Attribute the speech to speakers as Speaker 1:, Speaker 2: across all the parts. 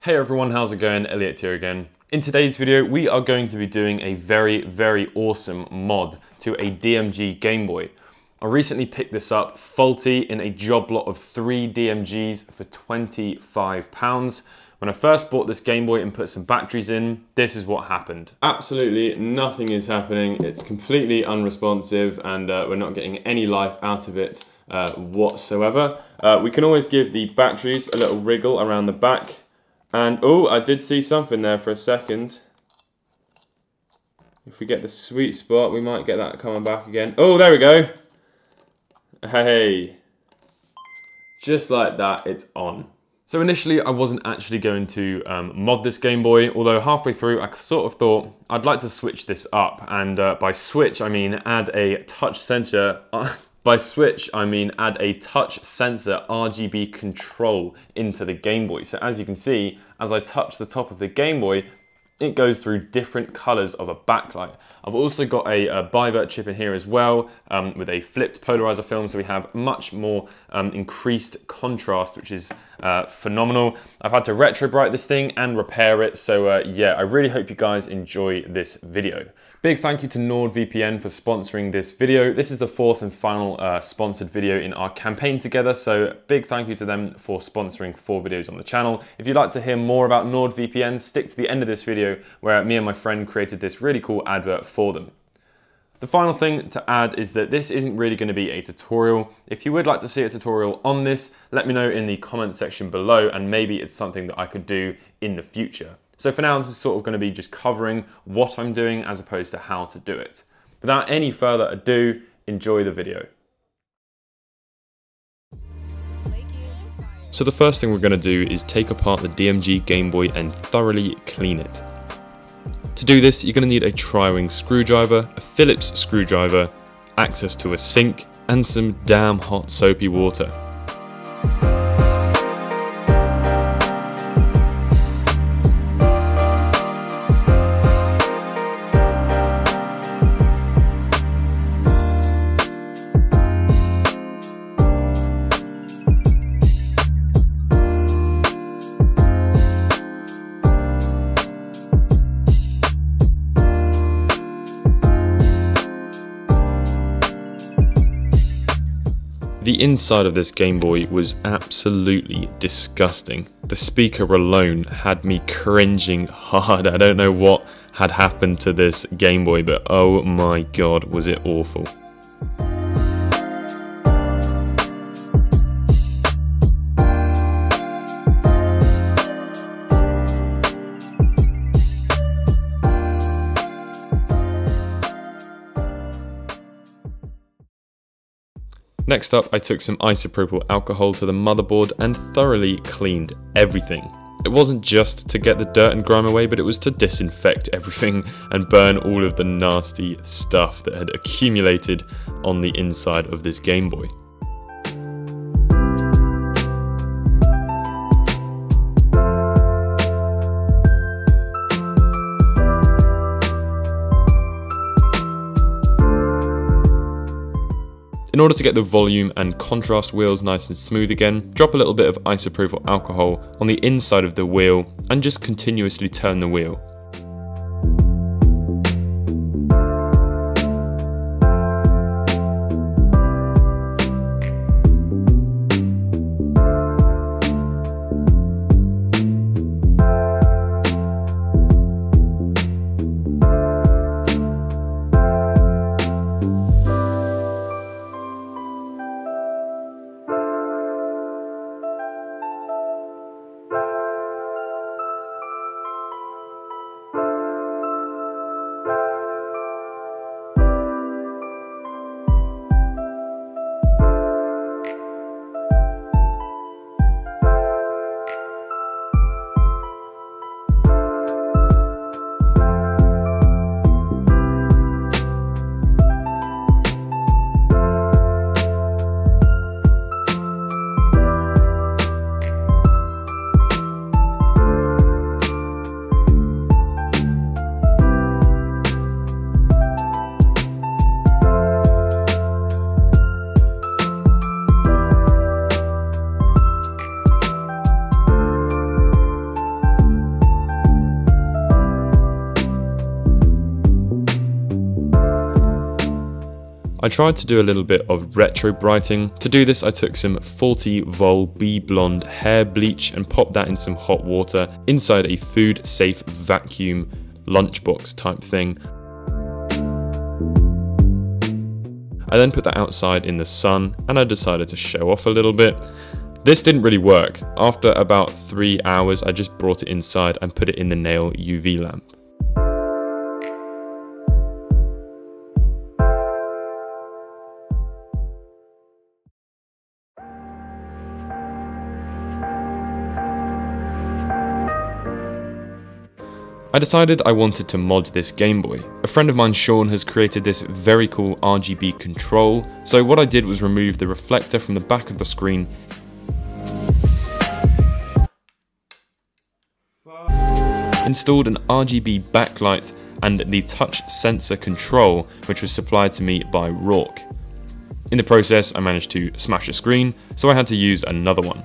Speaker 1: Hey everyone, how's it going? Elliot here again. In today's video, we are going to be doing a very awesome mod to a DMG Game Boy. I recently picked this up faulty in a job lot of 3 DMGs for £25. When I first bought this Game Boy and put some batteries in, this is what happened. Absolutely nothing is happening. It's completely unresponsive and we're not getting any life out of it whatsoever. We can always give the batteries a little wriggle around the back. And oh, I did see something there for a second. If we get the sweet spot, we might get that coming back again. Oh, there we go. Hey. Just like that, it's on. So initially, I wasn't actually going to mod this Game Boy, although halfway through, I sort of thought I'd like to switch this up. And by switch, I mean add a touch sensor. By switch, I mean add a touch sensor RGB control into the Game Boy. So as you can see, as I touch the top of the Game Boy, it goes through different colors of a backlight. I've also got a bivert chip in here as well with a flipped polarizer film, so we have much more increased contrast, which is phenomenal. I've had to retrobrite this thing and repair it, so yeah, I really hope you guys enjoy this video. Big thank you to NordVPN for sponsoring this video. This is the 4th and final sponsored video in our campaign together, so big thank you to them for sponsoring 4 videos on the channel. If you'd like to hear more about NordVPN, stick to the end of this video where me and my friend created this really cool advert for them. The final thing to add is that this isn't really going to be a tutorial. If you would like to see a tutorial on this, let me know in the comment section below and maybe it's something that I could do in the future. So for now, this is sort of going to be just covering what I'm doing as opposed to how to do it. Without any further ado, enjoy the video. So the first thing we're going to do is take apart the DMG Game Boy and thoroughly clean it. To do this, you're going to need a tri-wing screwdriver, a Phillips screwdriver, access to a sink, and some damn hot soapy water. The inside of this Game Boy was absolutely disgusting. The speaker alone had me cringing hard. I don't know what had happened to this Game Boy, but oh my god, was it awful. Next up, I took some isopropyl alcohol to the motherboard and thoroughly cleaned everything. It wasn't just to get the dirt and grime away, but it was to disinfect everything and burn all of the nasty stuff that had accumulated on the inside of this Game Boy. In order to get the volume and contrast wheels nice and smooth again, drop a little bit of isopropyl alcohol on the inside of the wheel and just continuously turn the wheel. I tried to do a little bit of retro brighting. To do this, I took some 40 Vol Bee Blonde hair bleach and popped that in some hot water inside a food safe vacuum lunchbox type thing. I then put that outside in the sun and I decided to show off a little bit. This didn't really work. After about 3 hours, I just brought it inside and put it in the nail UV lamp. I decided I wanted to mod this Game Boy. A friend of mine, Sean, has created this very cool RGB control, so what I did was remove the reflector from the back of the screen, installed an RGB backlight and the touch sensor control, which was supplied to me by Rourke. In the process, I managed to smash a screen, so I had to use another one.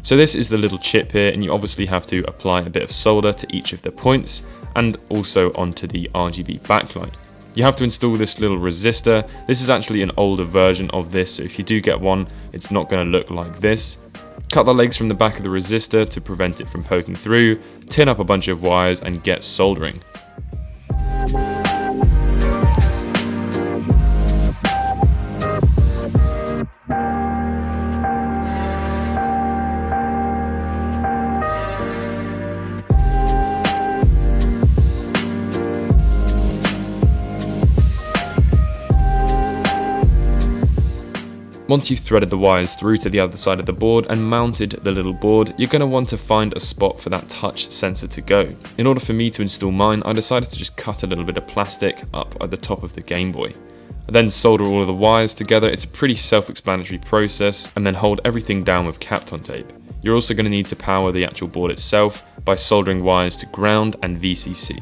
Speaker 1: So this is the little chip here, and you obviously have to apply a bit of solder to each of the points and also onto the RGB backlight. You have to install this little resistor. This is actually an older version of this, so if you do get one, it's not going to look like this. Cut the legs from the back of the resistor to prevent it from poking through, tin up a bunch of wires and get soldering. Once you've threaded the wires through to the other side of the board and mounted the little board, you're going to want to find a spot for that touch sensor to go. In order for me to install mine, I decided to just cut a little bit of plastic up at the top of the Game Boy. I then solder all of the wires together. It's a pretty self-explanatory process, and then hold everything down with Kapton tape. You're also going to need to power the actual board itself by soldering wires to ground and VCC.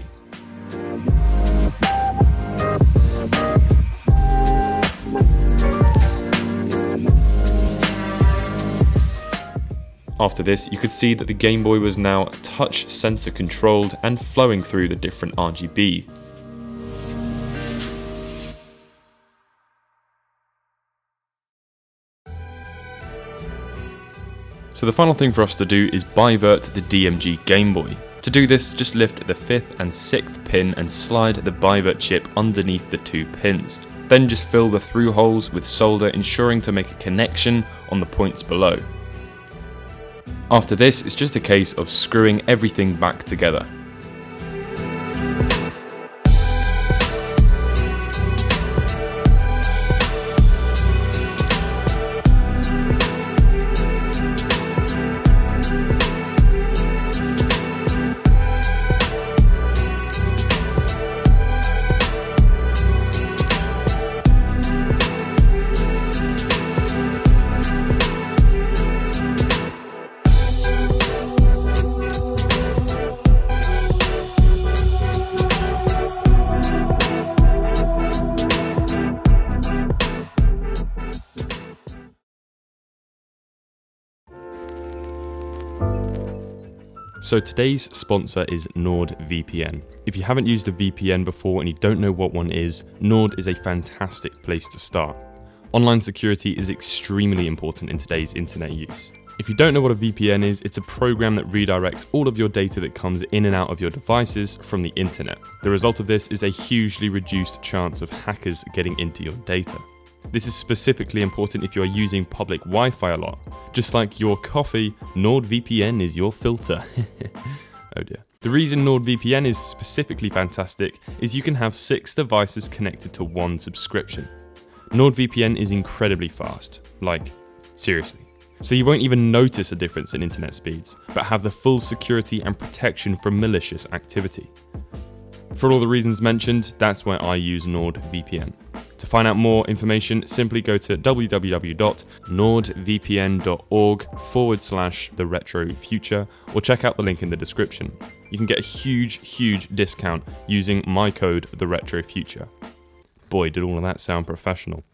Speaker 1: After this, you could see that the Game Boy was now touch sensor controlled and flowing through the different RGB. So the final thing for us to do is bivert the DMG Game Boy. To do this, just lift the 5th and 6th pin and slide the bivert chip underneath the 2 pins. Then just fill the through holes with solder, ensuring to make a connection on the points below. After this, it's just a case of screwing everything back together. So today's sponsor is NordVPN. If you haven't used a VPN before and you don't know what one is, Nord is a fantastic place to start. Online security is extremely important in today's internet use. If you don't know what a VPN is, it's a program that redirects all of your data that comes in and out of your devices from the internet. The result of this is a hugely reduced chance of hackers getting into your data. This is specifically important if you are using public Wi-Fi a lot. Just like your coffee, NordVPN is your filter. Oh dear. The reason NordVPN is specifically fantastic is you can have 6 devices connected to one subscription. NordVPN is incredibly fast, like seriously. So you won't even notice a difference in internet speeds, but have the full security and protection from malicious activity. For all the reasons mentioned, that's why I use NordVPN. To find out more information, simply go to www.nordvpn.org/theretrofuture or check out the link in the description. You can get a huge discount using my code, theretrofuture. Boy, did all of that sound professional.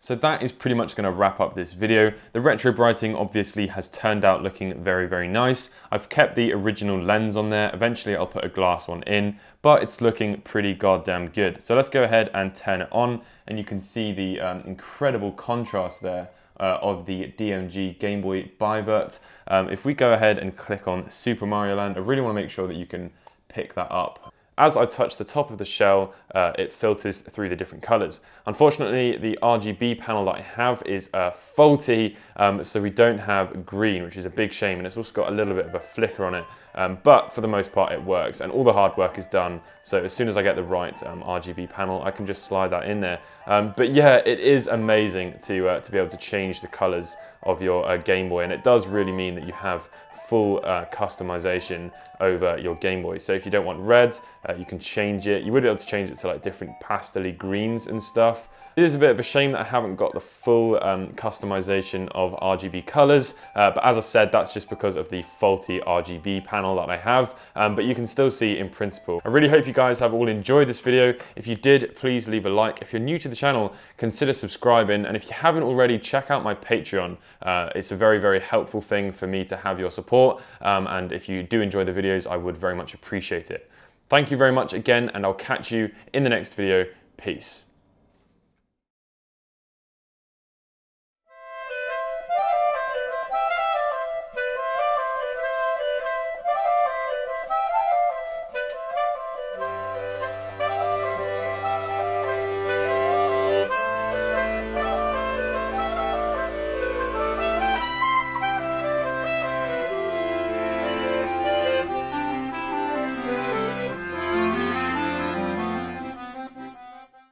Speaker 1: So that is pretty much going to wrap up this video. The retro brighting obviously has turned out looking very, very nice. I've kept the original lens on there. Eventually I'll put a glass one in, but it's looking pretty goddamn good. So let's go ahead and turn it on, and you can see the incredible contrast there of the DMG Game Boy Bivert. If we go ahead and click on Super Mario Land, I really want to make sure that you can pick that up. As I touch the top of the shell, it filters through the different colors. Unfortunately, the RGB panel that I have is faulty, so we don't have green, which is a big shame, and it's also got a little bit of a flicker on it. But for the most part, it works, and all the hard work is done. So as soon as I get the right RGB panel, I can just slide that in there. But yeah, it is amazing to be able to change the colors of your Game Boy, and it does really mean that you have full customization over your Game Boy. So if you don't want red, you can change it. You would be able to change it to like different pastel-y greens and stuff. It is a bit of a shame that I haven't got the full customization of RGB colors, but as I said, that's just because of the faulty RGB panel that I have, but you can still see in principle. I really hope you guys have all enjoyed this video. If you did, please leave a like. If you're new to the channel, consider subscribing, and if you haven't already, check out my Patreon. It's a very, very helpful thing for me to have your support, and if you do enjoy the videos, I would very much appreciate it. Thank you very much again, and I'll catch you in the next video. Peace.